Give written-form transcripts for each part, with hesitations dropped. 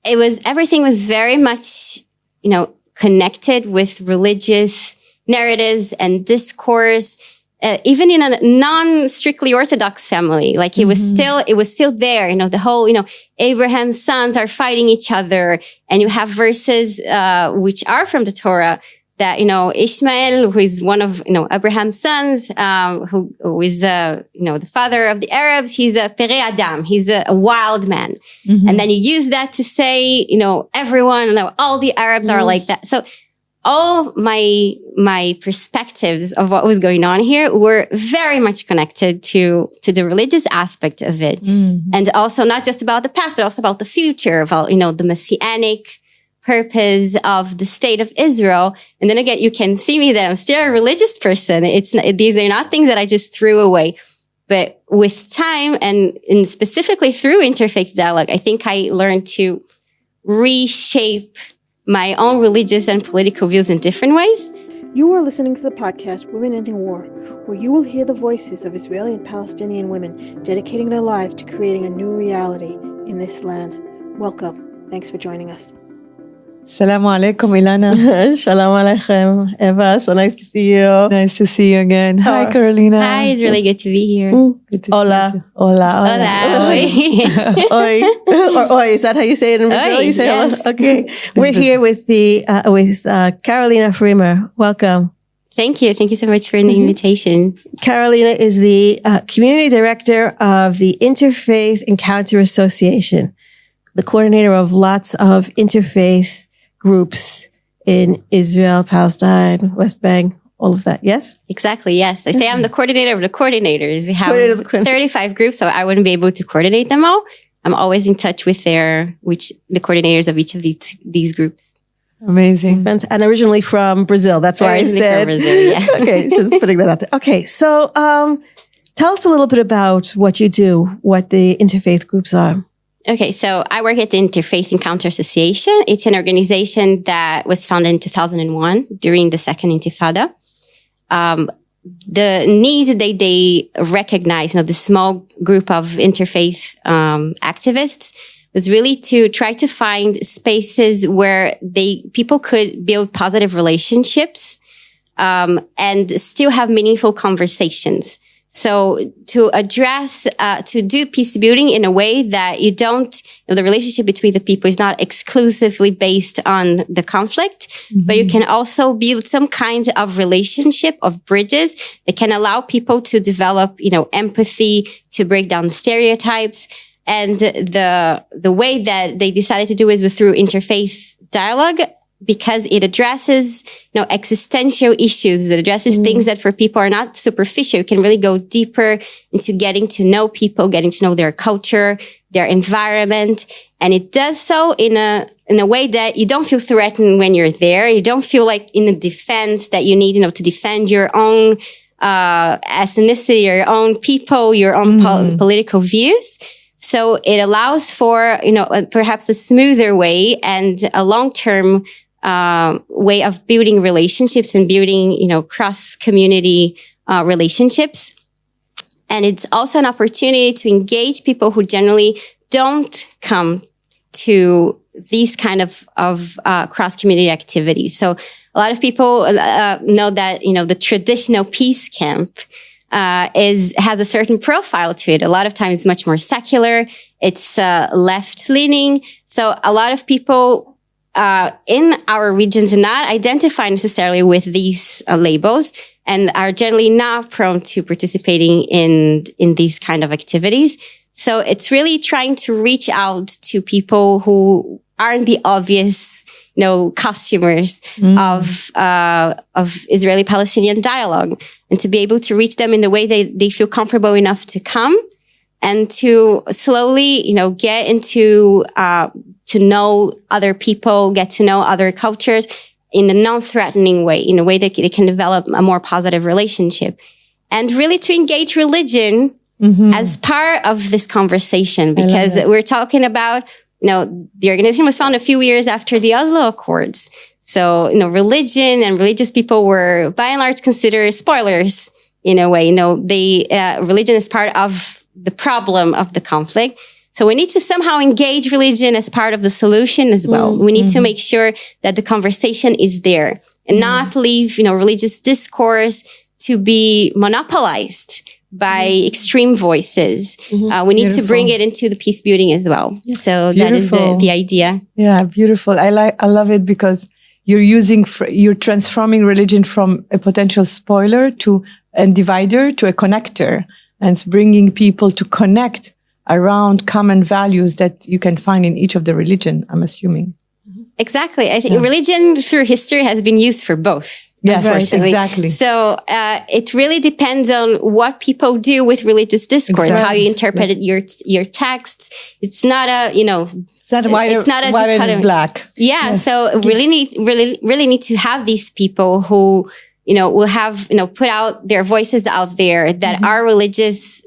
everything was very much, connected with religious narratives and discourse, even in a non-strictly Orthodox family. Like it was still there, the whole, Abraham's sons are fighting each other, and you have verses, which are from the Torah, that, Ishmael, who is one of, Abraham's sons, who is, the father of the Arabs, he's a Pere Adam. He's a wild man. And then you use that to say, everyone, all the Arabs are like that. So all my perspectives of what was going on here were very much connected to the religious aspect of it. And also not just about the past, but also about the future, about, the messianic purpose of the state of Israel. And then again, you can see me that I'm still a religious person. These are not things that I just threw away. But with time and specifically through interfaith dialogue, I think I learned to reshape my own religious and political views in different ways. You are listening to the podcast Women Ending War, where you will hear the voices of Israeli and Palestinian women dedicating their lives to creating a new reality in this land. Welcome. Thanks for joining us. Assalamu alaikum, Elana. Shalom aleichem, Eva. So nice to see you. Nice to see you again. Hi, Carolina. Hi, it's really good to be here. Good to Hola. see you. Hola. Oi. Or oi, is that how you say it in Brazil? Oi, You say yes. hola? Okay. We're here with Carolina Frimer. Welcome. Thank you. Thank you so much for the invitation. Carolina is the community director of the Interfaith Encounter Association, the coordinator of lots of interfaith groups in Israel, Palestine, West Bank, all of that. Yes? Exactly. Yes. I say I'm the coordinator of the coordinators. We have Coordinator of the coordinators. 35 groups, so I wouldn't be able to coordinate them all. I'm always in touch with the coordinators of each of these groups. Amazing. And originally from Brazil. That's why I said. From Brazil, yeah. Okay, just putting that out there. Okay, so tell us a little bit about what you do, what the interfaith groups are. Okay, so I work at the Interfaith Encounter Association. It's an organization that was founded in 2001 during the Second Intifada. The need they recognize, the small group of interfaith activists, was really to try to find spaces where people could build positive relationships and still have meaningful conversations. So to address, to do peace building in a way that you don't, the relationship between the people is not exclusively based on the conflict, but you can also build some kind of relationship of bridges that can allow people to develop, empathy, to break down stereotypes. And the way that they decided to do it was through interfaith dialogue, because it addresses, existential issues. It addresses things that for people are not superficial. You can really go deeper into getting to know people, getting to know their culture, their environment. And it does so in a way that you don't feel threatened when you're there. You don't feel like in a defense that you need, to defend your own, ethnicity, your own people, your own political views. So it allows for, perhaps a smoother way and a long-term way of building relationships and building, cross-community relationships. And it's also an opportunity to engage people who generally don't come to these kind of cross-community activities. So a lot of people know that, the traditional peace camp has a certain profile to it. A lot of times it's much more secular. It's left-leaning. So a lot of people in our region do not identify necessarily with these labels and are generally not prone to participating in these kind of activities. So it's really trying to reach out to people who aren't the obvious, customers of Israeli-Palestinian dialogue, and to be able to reach them in a way they feel comfortable enough to come and to slowly, get into, to know other people, get to know other cultures in a non-threatening way, in a way that they can develop a more positive relationship, and really to engage religion as part of this conversation, because we're talking about, the organization was founded a few years after the Oslo Accords. So, religion and religious people were by and large considered spoilers in a way. Religion is part of the problem of the conflict. So we need to somehow engage religion as part of the solution as well. We need to make sure that the conversation is there and not leave, religious discourse to be monopolized by extreme voices. We need to bring it into the peace building as well. So that is the idea. Yeah, beautiful. I love it because you're transforming religion from a potential spoiler and divider to a connector, and it's bringing people to connect around common values that you can find in each of the religion, I'm assuming. Exactly. I think religion through history has been used for both. Yes, exactly. So it really depends on what people do with religious discourse, how you interpret your texts. It's not it's not white and black. Yeah. Yes. So really need to have these people who, will have, put out their voices out there that are religious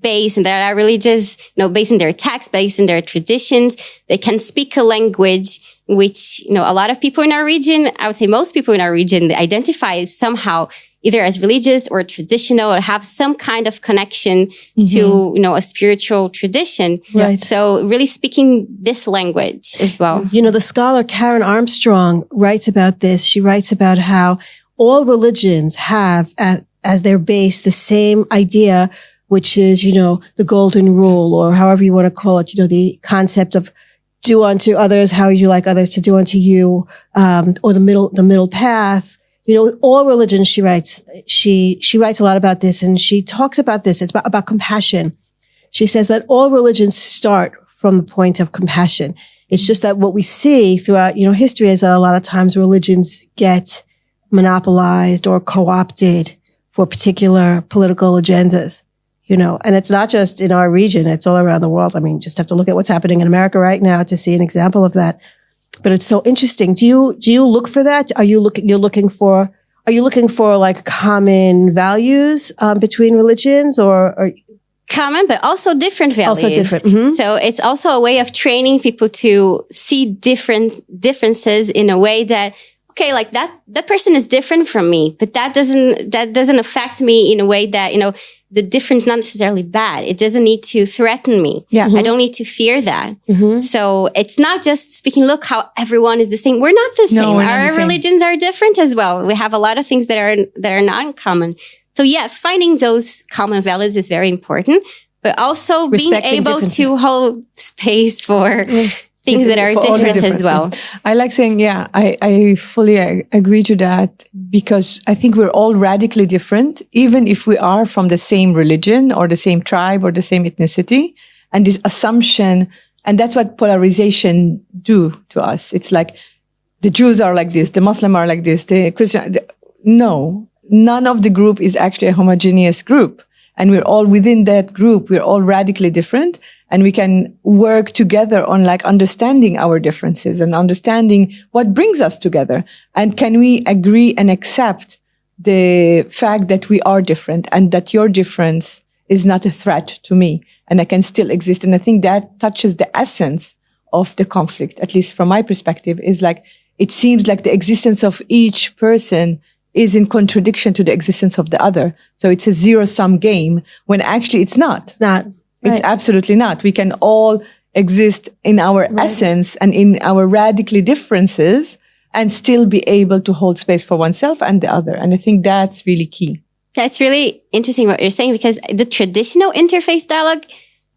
based and that are religious, based in their text, based in their traditions. They can speak a language which, a lot of people in our region, I would say most people in our region, they identify somehow either as religious or traditional or have some kind of connection to, a spiritual tradition. Right. So really speaking this language as well. The scholar Karen Armstrong writes about this. She writes about how all religions have as their base the same idea, which is, the golden rule, or however you want to call it, the concept of do unto others how you like others to do unto you, or the middle path. All religions, she writes a lot about this, and she talks about this. It's about compassion. She says that all religions start from the point of compassion. It's just that what we see throughout, history is that a lot of times religions get monopolized or co-opted for particular political agendas. And it's not just in our region, it's all around the world. I mean, just have to look at what's happening in America right now to see an example of that. But it's so interesting. Do you look for that? Are you looking for like common values, between religions or common, but also different values. Also different. So it's also a way of training people to see differences in a way that, okay, like that person is different from me, but that doesn't affect me in a way that, the difference is not necessarily bad. It doesn't need to threaten me. Yeah. I don't need to fear that. So it's not just speaking, look how everyone is the same. We're not the same. Our religions are different as well. We have a lot of things that are not in common. So yeah, finding those common values is very important, but also being able to hold space for things that are different as well. I like saying, I fully agree to that, because I think we're all radically different, even if we are from the same religion or the same tribe or the same ethnicity. And this assumption, and that's what polarization do to us. It's like the Jews are like this, the Muslim are like this, the Christian. No, none of the group is actually a homogeneous group. And we're all within that group. We're all radically different, and we can work together on like understanding our differences and understanding what brings us together. And can we agree and accept the fact that we are different and that your difference is not a threat to me and I can still exist? And I think that touches the essence of the conflict, at least from my perspective, is like, it seems like the existence of each person is in contradiction to the existence of the other. So it's a zero-sum game when actually it's not. It's not. Right. It's absolutely not. We can all exist in our essence and in our radically differences and still be able to hold space for oneself and the other. And I think that's really key. Yeah, it's really interesting what you're saying, because the traditional interfaith dialogue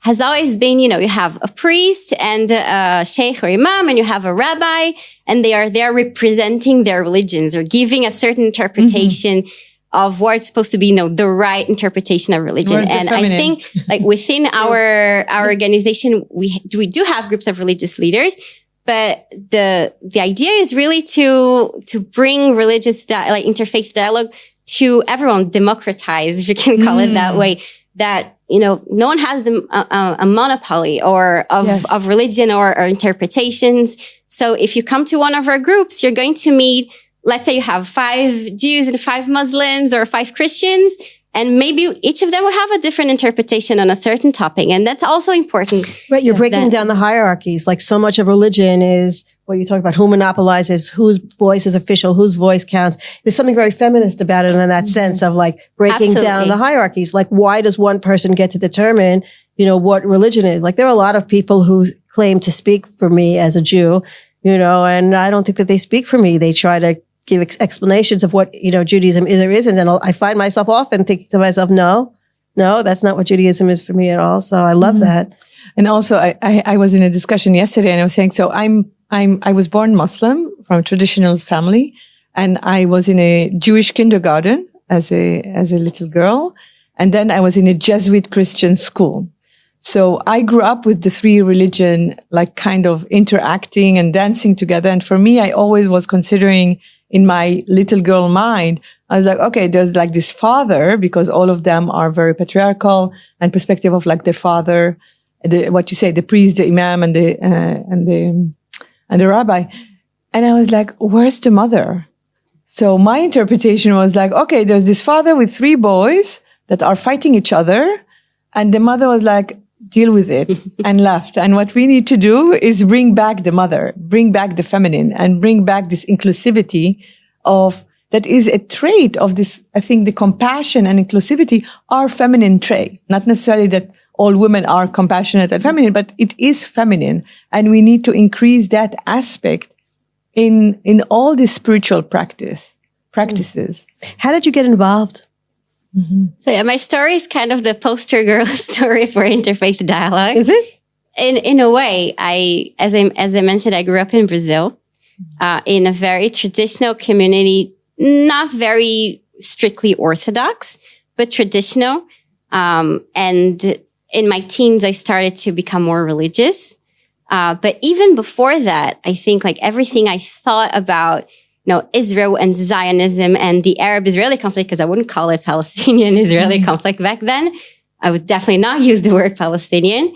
has always been, you have a priest and a sheikh or imam, and you have a rabbi, and they are there representing their religions or giving a certain interpretation of what's supposed to be, the right interpretation of religion. And I think like within our organization, we do have groups of religious leaders, but the idea is really to bring religious, interfaith dialogue to everyone, democratize, if you can call it that way, that, no one has a monopoly of religion or interpretations. So if you come to one of our groups, you're going to meet, let's say you have 5 Jews and 5 Muslims or 5 Christians, and maybe each of them will have a different interpretation on a certain topic. And that's also important. Right. You're breaking down the hierarchies. Like so much of religion is what you talk about, who monopolizes, whose voice is official, whose voice counts. There's something very feminist about it in that sense of like breaking down the hierarchies. Like, why does one person get to determine, what religion is. Like, there are a lot of people who claim to speak for me as a Jew, and I don't think that they speak for me. They try to give explanations of what, Judaism is or isn't. And I find myself often thinking to myself, no, that's not what Judaism is for me at all. So I love that. And also, I was in a discussion yesterday, and I was saying, so I was born Muslim from a traditional family, and I was in a Jewish kindergarten as a little girl, and then I was in a Jesuit Christian school. So I grew up with the three religion, like kind of interacting and dancing together. And for me, I always was considering in my little girl mind, I was like, okay, there's like this father, because all of them are very patriarchal, and perspective of like the father, what you say, the priest, the imam, and the rabbi. And I was like, where's the mother? So my interpretation was like, okay, there's this father with three boys that are fighting each other. And the mother was like, deal with it, and left. And what we need to do is bring back the mother, bring back the feminine, and bring back this inclusivity that is a trait of this. I think the compassion and inclusivity are feminine trait. Not necessarily that all women are compassionate and feminine, but it is feminine. And we need to increase that aspect in all the spiritual practices. How did you get involved? Mm-hmm. So yeah, my story is kind of the poster girl story for interfaith dialogue. Is it? In a way, as I mentioned, I grew up in Brazil, in a very traditional community, not very strictly Orthodox, but traditional. And in my teens, I started to become more religious. But even before that, I think like everything I thought about, Israel and Zionism and the Arab-Israeli conflict, because I wouldn't call it Palestinian-Israeli conflict back then. I would definitely not use the word Palestinian.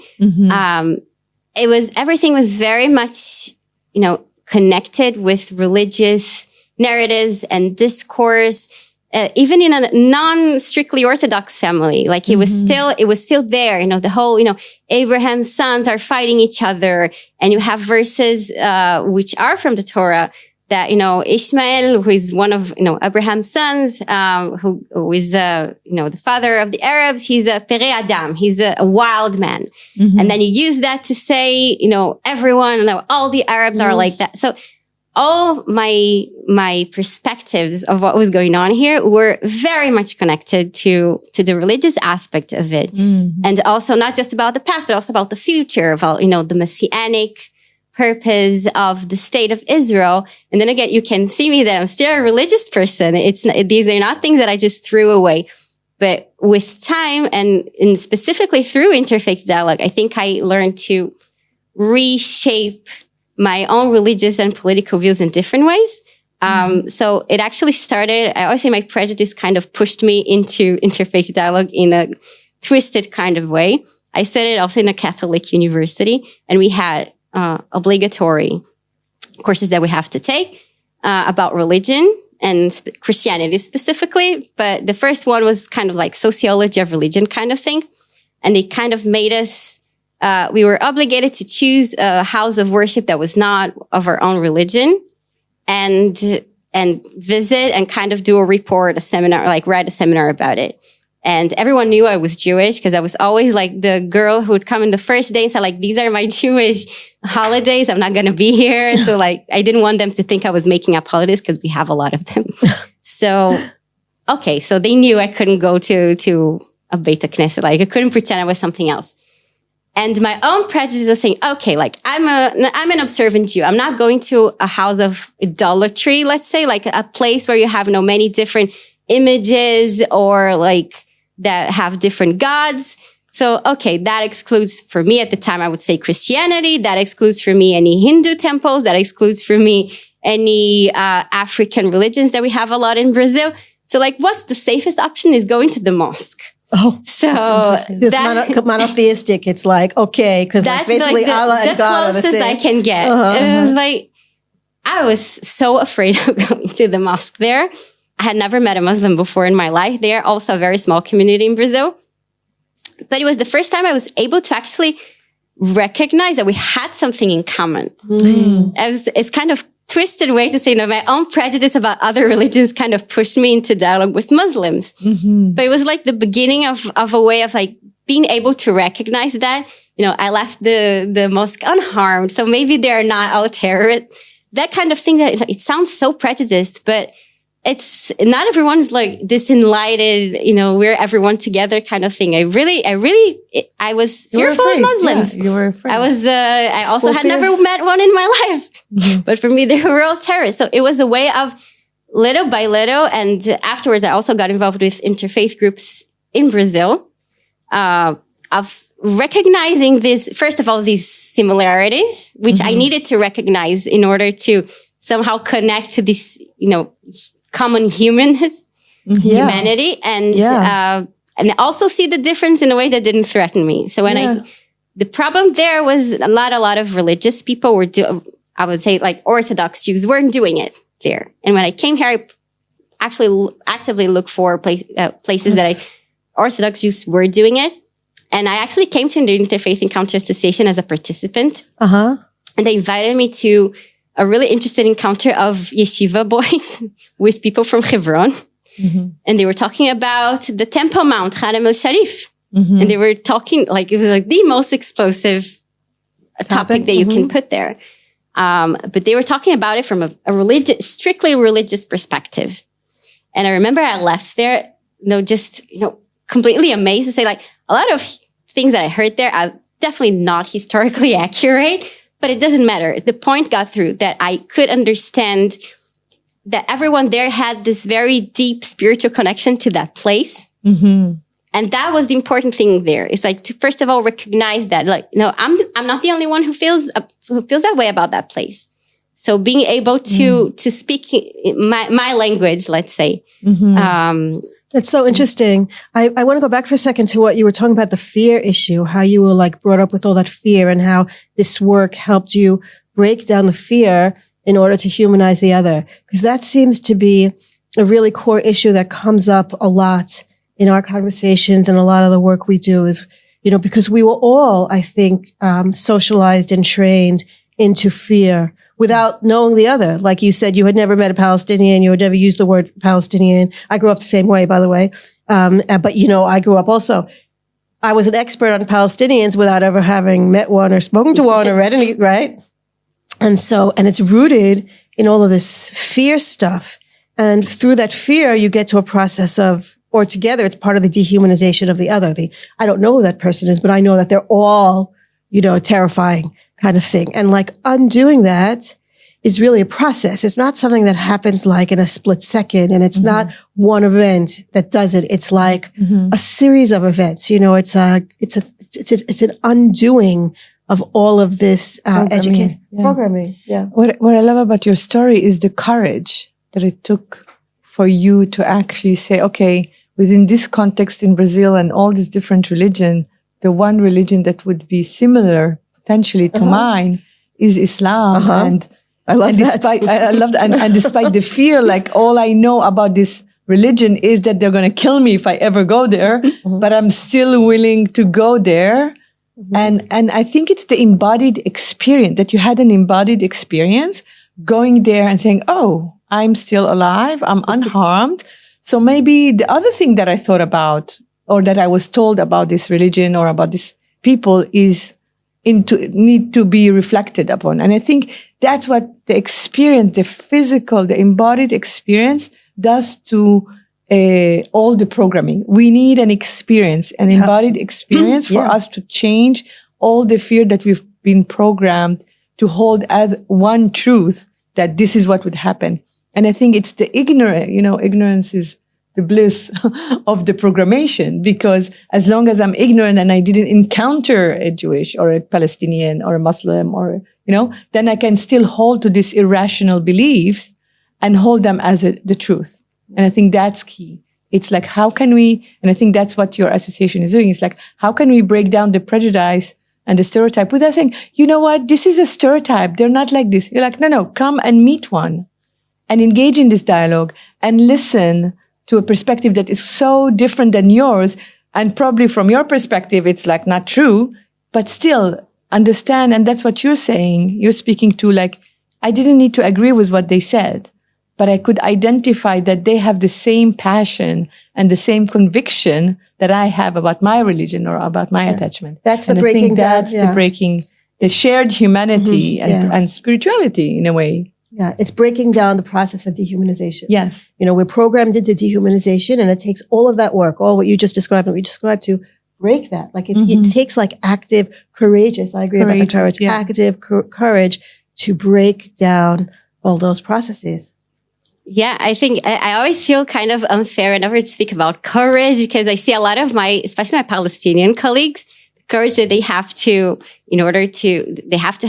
Everything was very much, connected with religious narratives and discourse, even in a non-strictly Orthodox family. Like it was still there. The whole, Abraham's sons are fighting each other, and you have verses, which are from the Torah, that, Ishmael, who is one of, Abraham's sons, who is, the father of the Arabs, he's a Pere Adam. He's a wild man. And then you use that to say, everyone, all the Arabs are like that. So all my perspectives of what was going on here were very much connected to the religious aspect of it. And also not just about the past, but also about the future, about, the messianic purpose of the state of Israel. And then again, you can see me that I'm still a religious person. These are not things that I just threw away. But with time and specifically through interfaith dialogue, I think I learned to reshape my own religious and political views in different ways. So it actually started, I always say my prejudice kind of pushed me into interfaith dialogue in a twisted kind of way. I studied also in a Catholic university, and we had obligatory courses that we have to take about religion and Christianity specifically. But the first one was kind of like sociology of religion kind of thing. And it kind of made us, we were obligated to choose a house of worship that was not of our own religion, and visit and kind of do a report, a seminar, like write a seminar about it. And everyone knew I was Jewish because I was always like the girl who would come in the first day and say like, these are my Jewish holidays. I'm not going to be here. So like, I didn't want them to think I was making up holidays because we have a lot of them. So, okay. So they knew I couldn't go to a Beit Knesset. Like I couldn't pretend I was something else. And my own prejudice was saying, okay, like I'm an observant Jew. I'm not going to a house of idolatry, let's say, like a place where you have many different images or like that have different gods. So, okay, that excludes for me at the time, I would say Christianity. That excludes for me any Hindu temples. That excludes for me any African religions that we have a lot in Brazil. So like, what's the safest option is going to the mosque. Oh, so this monotheistic, it's like, okay, because that's basically like Allah and God are the same. The closest I can get. It was like, I was so afraid of going to the mosque there. I had never met a Muslim before in my life. They are also a very small community in Brazil. But it was the first time I was able to actually recognize that we had something in common. It's kind of twisted way to say, my own prejudice about other religions kind of pushed me into dialogue with Muslims. But it was like the beginning of a way of like being able to recognize that, I left the mosque unharmed. So maybe they're not all terrorists. That kind of thing that it sounds so prejudiced, but it's not everyone's like this enlightened, we're everyone together kind of thing. I was fearful of Muslims. Yeah, you were afraid. I also had never met one in my life, but for me, they were all terrorists. So it was a way of little by little. And afterwards, I also got involved with interfaith groups in Brazil, of recognizing first of all, these similarities, which I needed to recognize in order to somehow connect to this, common humanity, and also see the difference in a way that didn't threaten me. So the problem there was a lot of religious people were I would say like Orthodox Jews weren't doing it there. And when I came here, I actually actively looked for places that Orthodox Jews were doing it. And I actually came to the Interfaith Encounter Association as a participant. And they invited me to a really interesting encounter of yeshiva boys with people from Hebron. And they were talking about the Temple Mount, Haram el-Sharif. And they were talking it was like the most explosive topic that you can put there. But they were talking about it from a strictly religious perspective. And I remember I left there, completely amazed to say like a lot of things that I heard there are definitely not historically accurate, but it doesn't matter. The point got through that I could understand that everyone there had this very deep spiritual connection to that place. And that was the important thing there. It's like to first of all recognize that, I'm not the only one who feels that way about that place. So being able to speak my language, let's say. That's so interesting. I want to go back for a second to what you were talking about, the fear issue, how you were like brought up with all that fear and how this work helped you break down the fear in order to humanize the other. Because that seems to be a really core issue that comes up a lot in our conversations and a lot of the work we do is, because we were all, I think, socialized and trained into fear without knowing the other. Like you said, you had never met a Palestinian. You had never used the word Palestinian. I grew up the same way, by the way. But, I grew up also. I was an expert on Palestinians without ever having met one or spoken to one or read any, right? And it's rooted in all of this fear stuff. And through that fear, you get to a process or together, it's part of the dehumanization of the other. I don't know who that person is, but I know that they're all, terrifying kind of thing. And like undoing that is really a process. It's not something that happens like in a split second, and it's not one event that does it. It's like a series of events. It's an undoing of all of this programming. Yeah. What I love about your story is the courage that it took for you to actually say, okay, within this context in Brazil and all these different religions, the one religion that would be similar potentially to mine is Islam. And I love that. I love that. And despite the fear, like all I know about this religion is that they're going to kill me if I ever go there, but I'm still willing to go there. And I think it's the embodied experience that you had an embodied experience going there and saying, oh, I'm still alive. I'm unharmed. So maybe the other thing that I thought about or that I was told about this religion or about these people is need to be reflected upon. And I think that's what the experience, the physical, the embodied experience does to all the programming. We need an experience, an embodied experience for us to change all the fear that we've been programmed to hold as one truth that this is what would happen. And I think it's the ignorance is the bliss of the programmation, because as long as I'm ignorant and I didn't encounter a Jewish or a Palestinian or a Muslim or, then I can still hold to these irrational beliefs and hold them as the truth. And I think that's key. It's like, how can we, and I think that's what your association is doing. It's like, how can we break down the prejudice and the stereotype without saying, you know what, this is a stereotype. They're not like this. You're like, no, come and meet one and engage in this dialogue and listen to a perspective that is so different than yours. And probably from your perspective, it's like not true, but still understand. And that's what you're saying. You're speaking to like, I didn't need to agree with what they said, but I could identify that they have the same passion and the same conviction that I have about my religion or about my attachment. That's the and breaking I think down. that's the breaking, the shared humanity and spirituality in a way. Yeah, it's breaking down the process of dehumanization. Yes. You know, we're programmed into dehumanization, and it takes all of that work, all what you just described and what we described, to break that. Like it takes like active, courageous, I agree about the courage, active courage to break down all those processes. Yeah, I think I always feel kind of unfair whenever I speak about courage, because I see a lot of especially my Palestinian colleagues, the courage that they have to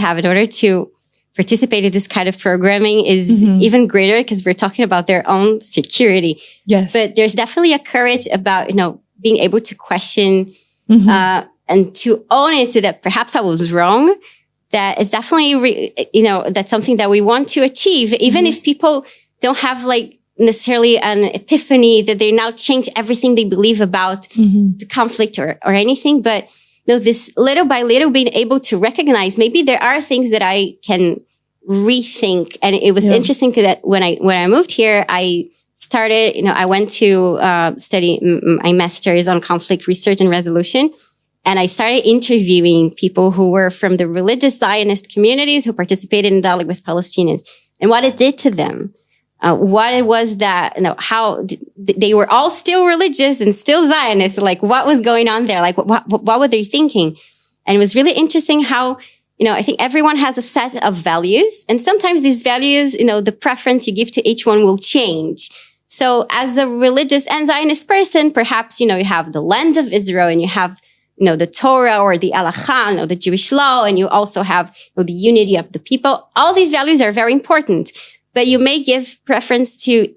have in order to participate in this kind of programming is even greater, because we're talking about their own security. Yes. But there's definitely a courage about, being able to question, and to own it, so that perhaps I was wrong. That is definitely, that's something that we want to achieve, even if people don't have like necessarily an epiphany that they now change everything they believe about the conflict or anything. But this little by little being able to recognize maybe there are things that I can rethink. And it was interesting that when I moved here, I started, I went to study my master's on conflict research and resolution. And I started interviewing people who were from the religious Zionist communities who participated in dialogue with Palestinians, and what it did to them. What it was that, how they were all still religious and still Zionist. Like, what was going on there? Like, what were they thinking? And it was really interesting how, I think everyone has a set of values, and sometimes these values, the preference you give to each one will change. So as a religious and Zionist person, perhaps, you have the land of Israel, and you have, the Torah or the Halakha, the Jewish law, and you also have the unity of the people. All these values are very important, but you may give preference to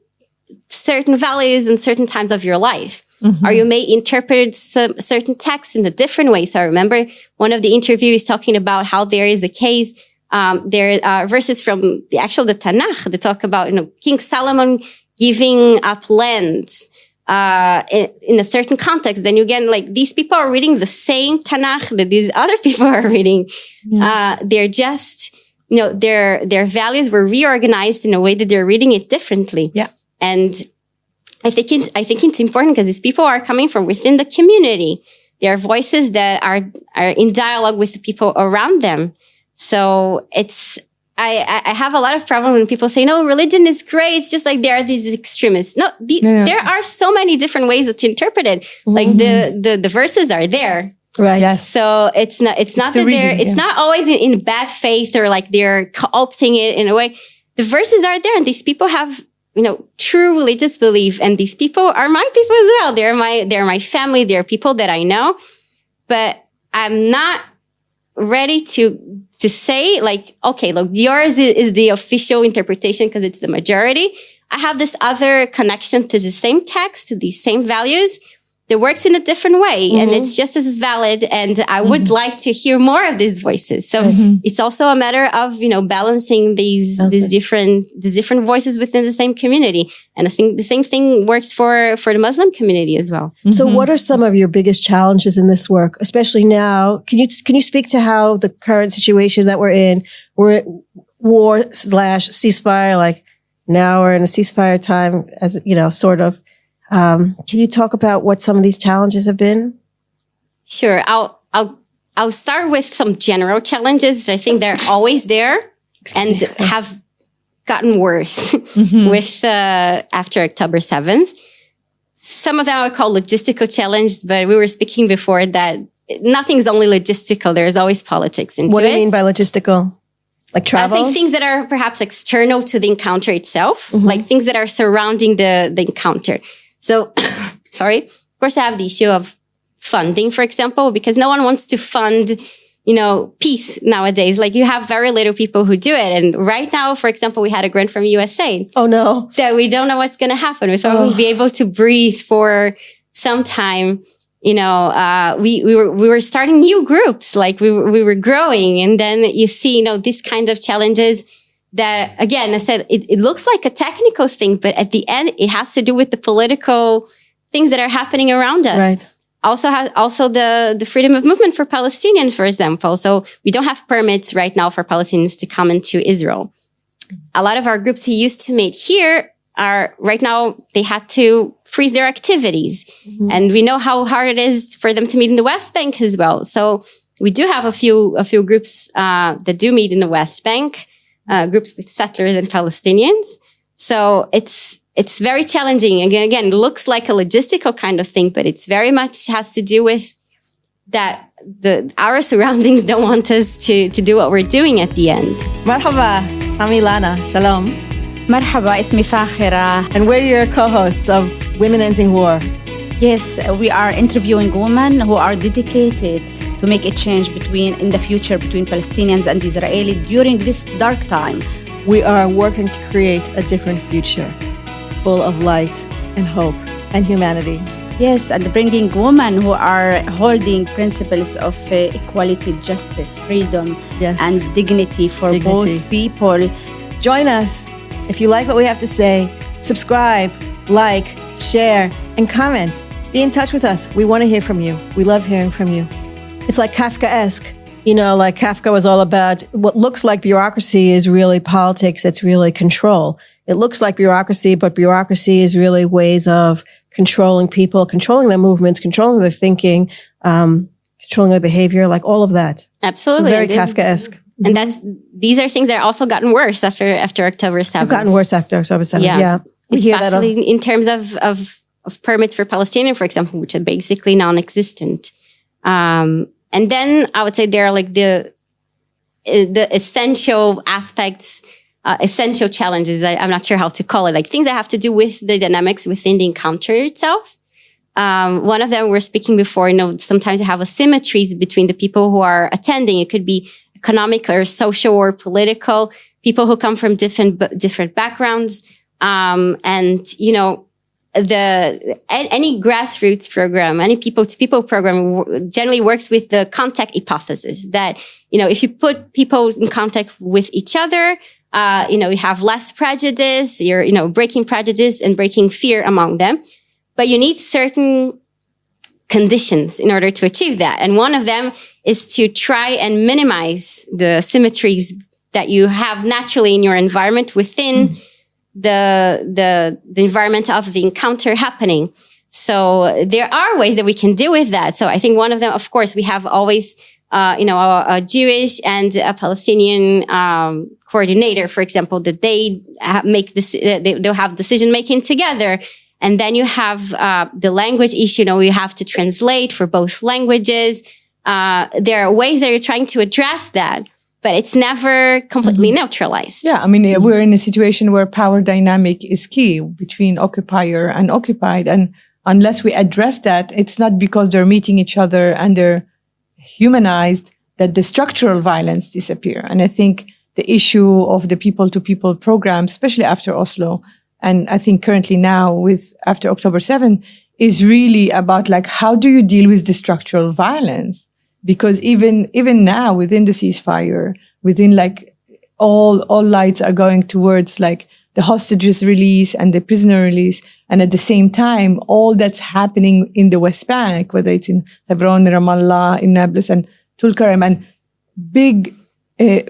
certain values in certain times of your life, or you may interpret some certain texts in a different way. So I remember one of the interviews talking about how there is a case, there are verses from the Tanakh that talk about, King Solomon giving up lands, in a certain context. Then again, like, these people are reading the same Tanakh that these other people are reading. They're just, their values were reorganized in a way that they're reading it differently. Yeah. And I think it's important because these people are coming from within the community. They are voices that are in dialogue with the people around them. So I have a lot of problem when people say, no, religion is great. It's just like there are these extremists. No, there are so many different ways to interpret it. Like the verses are there. Right. Yes. So it's not that it's not always in bad faith or like they're co-opting it in a way. The verses are there, and these people have, true religious belief. And these people are my people as well. They're my family. They're people that I know, but I'm not ready to say like, okay, look, yours is the official interpretation because it's the majority. I have this other connection to the same text, to these same values that works in a different way. And it's just as valid. And I would like to hear more of these voices. So it's also a matter of, balancing these different voices within the same community. And I think the same thing works for the Muslim community as well. So what are some of your biggest challenges in this work, especially now? Can you speak to how the current situation that we're in war/ceasefire, like now we're in a ceasefire time, as sort of. Can you talk about what some of these challenges have been? Sure. I'll start with some general challenges. I think they're always there and have gotten worse with after October 7th. Some of them I would call logistical challenges, but we were speaking before that nothing's only logistical. There's always politics into it. What do you mean by logistical? Like travel? I think things that are perhaps external to the encounter itself, like things that are surrounding the encounter. So, sorry. Of course, I have the issue of funding, for example, because no one wants to fund, peace nowadays. Like, you have very little people who do it. And right now, for example, we had a grant from USA. Oh, no. That we don't know what's going to happen. We thought we'd be able to breathe for some time. We were starting new groups, like we were growing. And then you see, this kind of challenges that, again, I said, it looks like a technical thing, but at the end, it has to do with the political things that are happening around us. Right. Also the freedom of movement for Palestinians, for example. So we don't have permits right now for Palestinians to come into Israel. a lot of our groups who used to meet here are right now, they had to freeze their activities. Mm-hmm. And we know how hard it is for them to meet in the West Bank as well. So we do have a few groups that do meet in the West Bank, groups with settlers and Palestinians. So it's very challenging. Again, it looks like a logistical kind of thing, but it's very much has to do with that our surroundings don't want us to do what we're doing at the end. Marhaba, I'm Elana. Shalom. مرحبا, اسمي فاخرة. And we're your co-hosts of Women Ending War. Yes, we are interviewing women who are dedicated to make a change in the future between Palestinians and Israeli during this dark time. We are working to create a different future, full of light and hope and humanity. Yes, and bringing women who are holding principles of equality, justice, freedom, and dignity for both people. Join us. If you like what we have to say, subscribe, like, share, and comment. Be in touch with us. We want to hear from you. We love hearing from you. It's like Kafkaesque. You know, like Kafka was all about what looks like bureaucracy is really politics. It's really control. It looks like bureaucracy, but bureaucracy is really ways of controlling people, controlling their movements, controlling their thinking, controlling their behavior, like all of that. Absolutely. Very Kafkaesque. And these are things that are also gotten worse after October 7th. They've gotten worse after October 7th. Yeah. We hear that especially in terms of permits for Palestinian, for example, which are basically non-existent. And then I would say there are like the essential aspects, essential challenges. I'm not sure how to call it, like things that have to do with the dynamics within the encounter itself. One of them we're speaking before, sometimes you have asymmetries between the people who are attending. It could be economic or social or political, people who come from different backgrounds. And, any grassroots program, any people-to-people program generally works with the contact hypothesis that, if you put people in contact with each other, you have less prejudice, you're, breaking prejudice and breaking fear among them. But you need certain conditions in order to achieve that. And one of them is to try and minimize the symmetries that you have naturally in your environment within the environment of the encounter happening. So there are ways that we can deal with that. So I think one of them, of course, we have always, a Jewish and a Palestinian coordinator, for example, that they make this, they'll have decision making together. And then you have the language issue. You have to translate for both languages. There are ways that you're trying to address that, but it's never completely neutralized. Yeah, we're in a situation where power dynamic is key between occupier and occupied. And unless we address that, it's not because they're meeting each other and they're humanized that the structural violence disappear. And I think the issue of the people-to-people program, especially after Oslo, and I think currently now after October 7th, is really about how do you deal with the structural violence? Because even now within the ceasefire, within all lights are going towards the hostages release and the prisoner release. And at the same time, all that's happening in the West Bank, whether it's in Hebron, Ramallah, in Nablus and Tulkarem, and big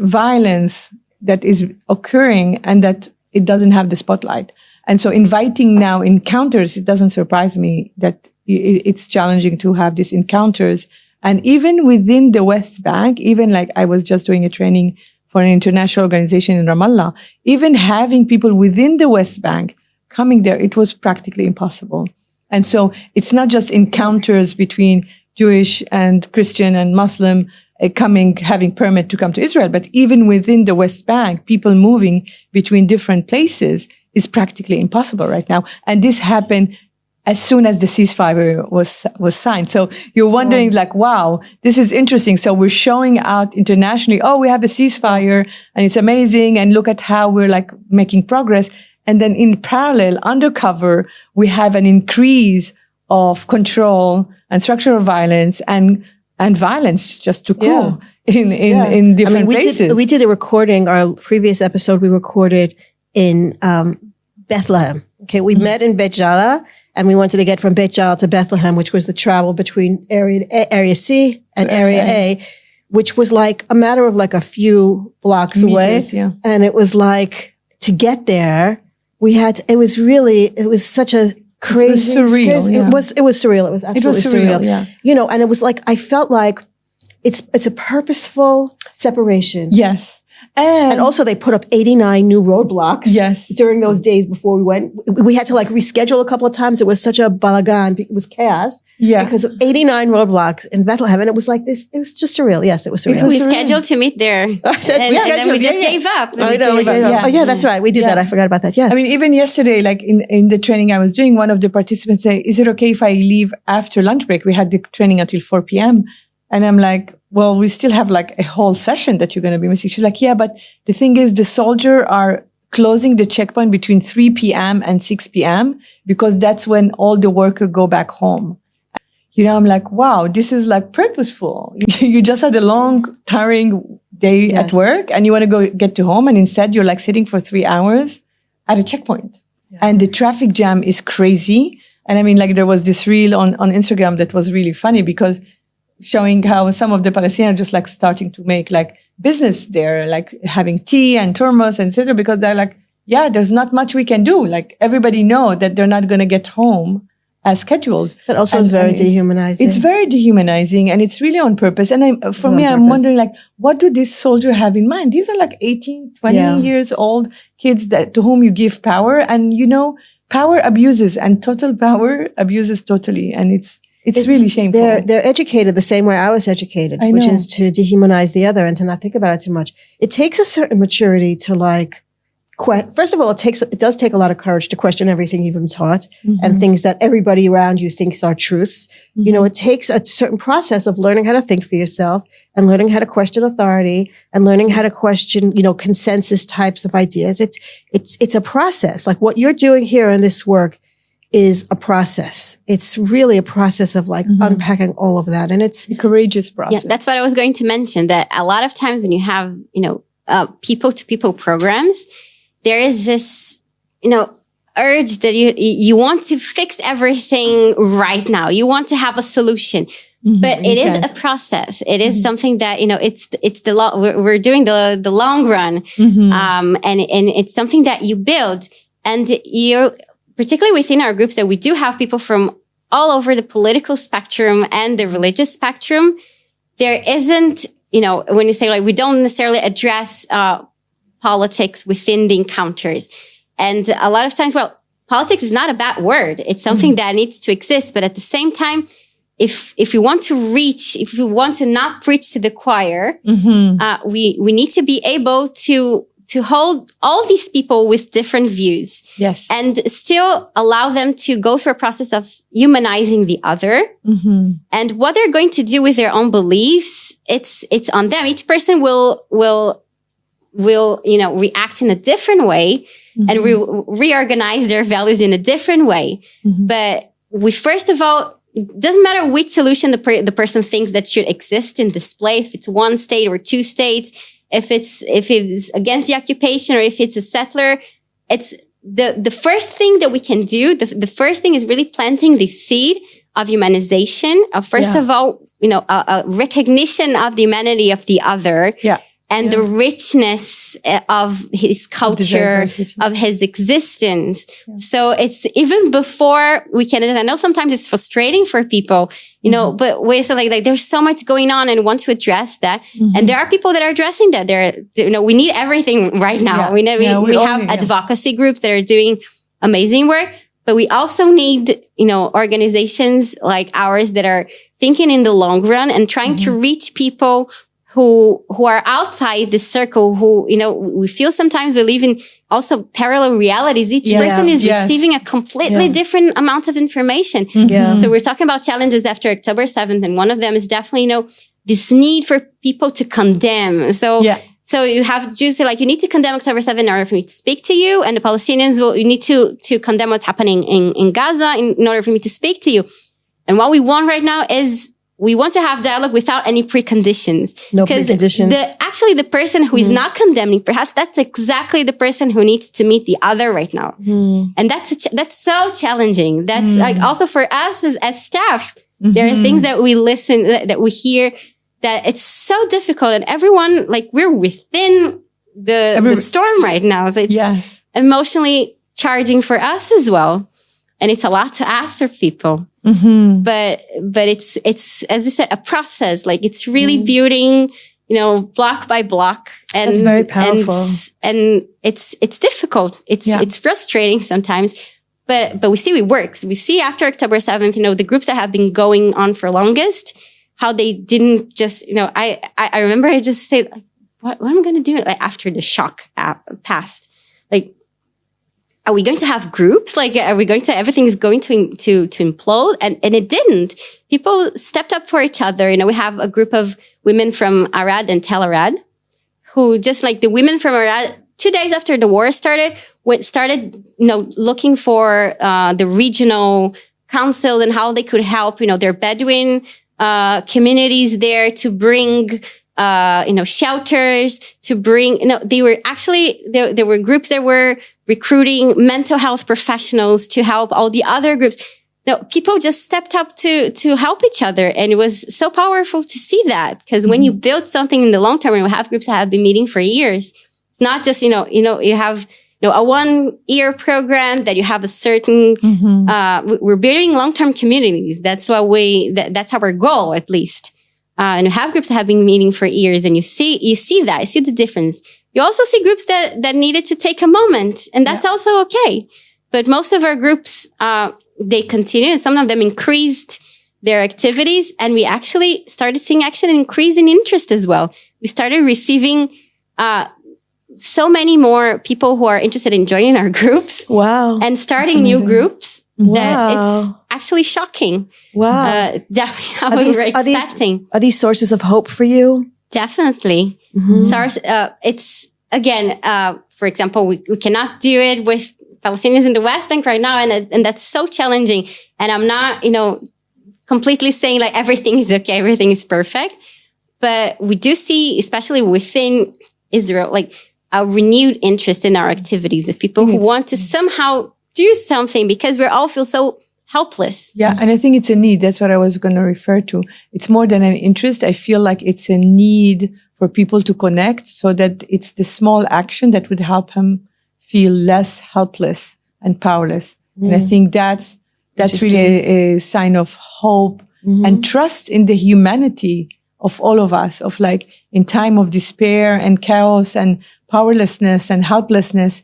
violence that is occurring and that it doesn't have the spotlight. And so inviting now encounters, it doesn't surprise me that it's challenging to have these encounters. And even within the West Bank, even I was just doing a training for an international organization in Ramallah, even having people within the West Bank coming there, it was practically impossible. And so it's not just encounters between Jewish and Christian and Muslim having permit to come to Israel, but even within the West Bank, people moving between different places is practically impossible right now. And this happened as soon as the ceasefire was signed. So you're wondering wow, this is interesting. So we're showing out internationally, we have a ceasefire and it's amazing. And look at how we're making progress. And then in parallel, undercover, we have an increase of control and structural violence and violence just to cool in different places. We did a recording, our previous episode we recorded in Bethlehem. Okay, we met in Beit Jala, and we wanted to get from Beit Jala to Bethlehem, which was the travel between area C and area A, which was a matter of a few blocks away. Yeah. And it was to get there, it was such a crazy, it was surreal. Crazy, yeah. It was surreal. It was absolutely surreal. Yeah. You know, and it was like, I felt like it's a purposeful separation. Yes. And also they put up 89 new roadblocks. Yes. During those days before we went. We had to like reschedule a couple of times. It was such a balagan. It was chaos. Yeah. Because of 89 roadblocks in Bethlehem. And it was like this. It was just surreal. Yes, it was surreal. We scheduled to meet there. and then we just gave up. I know. Oh, yeah, that's right. We did that. I forgot about that. Yes. I mean, even yesterday, like in the training I was doing, one of the participants said, is it okay if I leave after lunch break? We had the training until 4 p.m. And I'm like, well, we still have like a whole session that you're going to be missing. She's like, yeah, but the thing is the soldiers are closing the checkpoint between 3 p.m. and 6 p.m. because that's when all the workers go back home. You know, I'm like, wow, this is like purposeful. You just had a long, tiring day at work and you want to go get to home. And instead you're like sitting for 3 hours at a checkpoint. Yeah. And the traffic jam is crazy. And I mean, like there was this reel on Instagram that was really funny because showing how some of the Palestinians are just like starting to make like business there, like having tea and thermos, etc. Because they're like, yeah, there's not much we can do. Like everybody know that they're not going to get home as scheduled. But also it's very dehumanizing. It's very dehumanizing and it's really on purpose. And I'm wondering like, what do these soldiers have in mind? These are like 18, 20 years old kids to whom you give power. And you know, power abuses and total power abuses totally. And it's really shameful. They're educated the same way I was educated, which is to dehumanize the other and to not think about it too much. It takes a certain maturity to like, first of all, it does take a lot of courage to question everything you've been taught and things that everybody around you thinks are truths. You know, it takes a certain process of learning how to think for yourself and learning how to question authority and learning how to question, you know, consensus types of ideas. It's a process. Like what you're doing here in this work is a process. It's really a process of like unpacking all of that. And it's a courageous process. Yeah, that's what I was going to mention, that a lot of times when you have, you know, people-to-people programs, there is this, you know, urge that you want to fix everything right now. You want to have a solution. But it is a process. It is something that, you know, it's we're doing the long run. And it's something that you build. And particularly within our groups, that we do have people from all over the political spectrum and the religious spectrum. There isn't, you know, when you say like, we don't necessarily address, politics within the encounters. And a lot of times, well, politics is not a bad word. It's something that needs to exist. But at the same time, if we want to not preach to the choir, we need to be able to hold all these people with different views. Yes. And still allow them to go through a process of humanizing the other. And what they're going to do with their own beliefs, it's on them. Each person will, you know, react in a different way and reorganize their values in a different way. But we, first of all, doesn't matter which solution the person thinks that should exist in this place, if it's one state or two states, if it's against the occupation or if it's a settler, it's the first thing that we can do. The first thing is really planting the seed of humanization, of first of all, you know, a recognition of the humanity of the other. Yeah. And the richness of his culture, of his existence. Yeah. So it's even before we can, I know sometimes it's frustrating for people, you know, but we're so like there's so much going on and want to address that. And there are people that are addressing that. You know, we need everything right now. Yeah. We have advocacy groups that are doing amazing work, but we also need, you know, organizations like ours that are thinking in the long run and trying to reach people who are outside this circle, who, you know, we feel sometimes we live in also parallel realities. Each person is receiving a completely different amount of information. So we're talking about challenges after October 7th. And one of them is definitely, you know, this need for people to condemn. So you have Jews say like, you need to condemn October 7th in order for me to speak to you. And the Palestinians you need to condemn what's happening in Gaza in order for me to speak to you. And what we want right now is, we want to have dialogue without any preconditions. No preconditions. Actually, the person who is not condemning, perhaps that's exactly the person who needs to meet the other right now. And that's so challenging. That's like also for us as staff, there are things that we listen, that we hear, that it's so difficult. And everyone, like we're within the storm right now. So it's emotionally charging for us as well. And it's a lot to ask of people. Mm-hmm. But it's, as I said, a process. Like it's really building, block by block. And that's very powerful. And it's difficult. It's frustrating sometimes. But we see it works. We see after October 7th, the groups that have been going on for longest, how they didn't just, I remember I just said, what am I going to do after the shock passed? Like, are we going to have groups? Like, are we going to, everything's going to implode? And it didn't. People stepped up for each other. We have a group of women from Arad and Tel Arad who just like the women from Arad, 2 days after the war started, looking for the regional council and how they could help, their Bedouin communities there to bring, shelters, to bring, they were actually, there were groups that were recruiting mental health professionals to help all the other groups. People just stepped up to help each other. And it was so powerful to see that, because when you build something in the long term, and we have groups that have been meeting for years, it's not just, you have, a 1 year program that you have a certain, we're building long-term communities. That's why that's our goal, at least. And you have groups that have been meeting for years, and you see that, you see the difference. You also see groups that needed to take a moment, and that's also okay. But most of our groups, they continued. Some of them increased their activities, and we actually started seeing an increase in interest as well. We started receiving, so many more people who are interested in joining our groups. Wow. And starting new groups. That it's actually shocking. Wow. Definitely I wasn't expecting. Are these sources of hope for you? Definitely. It's, again, for example, we cannot do it with Palestinians in the West Bank right now. And that's so challenging. And I'm not, completely saying like everything is okay, everything is perfect. But we do see, especially within Israel, like a renewed interest in our activities of people who want to somehow do something, because we all feel so helpless. Yeah. And I think it's a need. That's what I was going to refer to. It's more than an interest. I feel like it's a need for people to connect, so that it's the small action that would help them feel less helpless and powerless. And I think that's really a sign of hope and trust in the humanity of all of us, of like in time of despair and chaos and powerlessness and helplessness.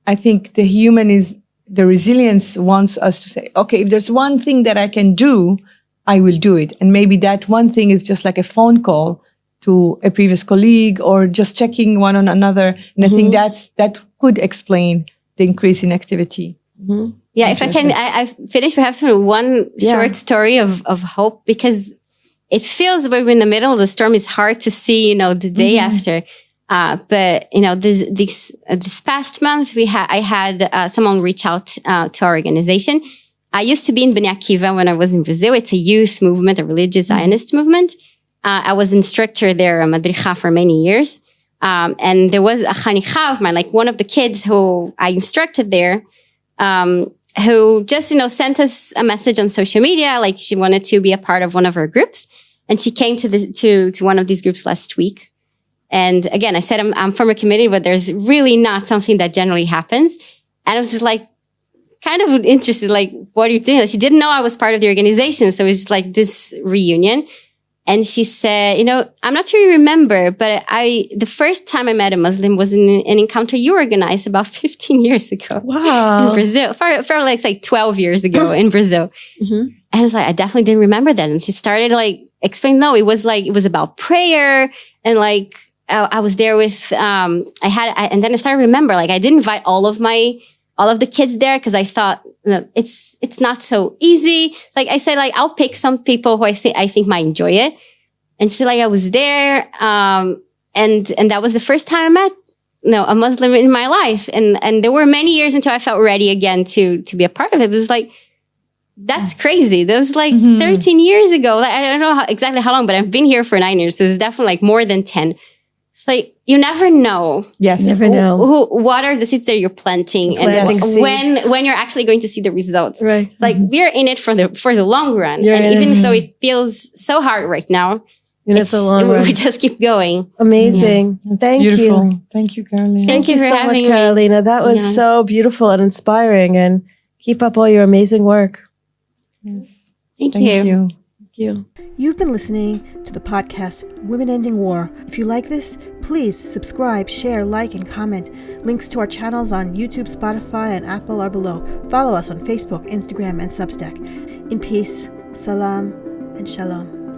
I think the resilience wants us to say, okay, if there's one thing that I can do, I will do it. And maybe that one thing is just like a phone call to a previous colleague, or just checking one on another. And I think that could explain the increase in activity. Yeah, if I can, I finished perhaps with one short story of hope, because it feels we're in the middle of the storm. It's hard to see, the day after. But this past month, I had someone reach out to our organization. I used to be in Bnei Akiva when I was in Brazil. It's a youth movement, a religious Zionist movement. I was instructor there, a madricha, for many years. And there was a chanicha of mine, like one of the kids who I instructed there, who just, sent us a message on social media, like she wanted to be a part of one of our groups. And she came to one of these groups last week. And again, I said, I'm from a committee, but there's really not something that generally happens. And I was just like, kind of interested, like, what are you doing? She didn't know I was part of the organization. So it was just like this reunion. And she said, I'm not sure you remember, but the first time I met a Muslim was in an encounter you organized about 15 years ago. Wow. In Brazil, for like 12 years ago in Brazil. And I was like, I definitely didn't remember that. And she started like explaining, no, it was about prayer. And like, I was there with, and then I started to remember, like, I didn't invite all of the kids there, because I thought, it's not so easy. Like I said, like, I'll pick some people who I think might enjoy it. And so like I was there, and that was the first time I met, a Muslim in my life. And there were many years until I felt ready again to be a part of it. It was like, that's crazy. That was like 13 years ago. Like, I don't know exactly how long, but I've been here for 9 years. So it's definitely like more than 10. It's like, you never know. Yes. Never know. What are the seeds that you're planting and when you're actually going to see the results. Right. It's like, we're in it for the long run. And even though it feels so hard right now, It's a long run. We just keep going. Amazing. Thank beautiful. you. Thank you, Carolina. Thank you for so much, having me. Carolina. That was so beautiful and inspiring. And keep up all your amazing work. Yes. Thank Thank you. Thank you. You've been listening to the podcast Women Ending War. If you like this, please subscribe, share, like, and comment. Links to our channels on YouTube, Spotify, and Apple are below. Follow us on Facebook, Instagram, and Substack. In peace, salam, and shalom.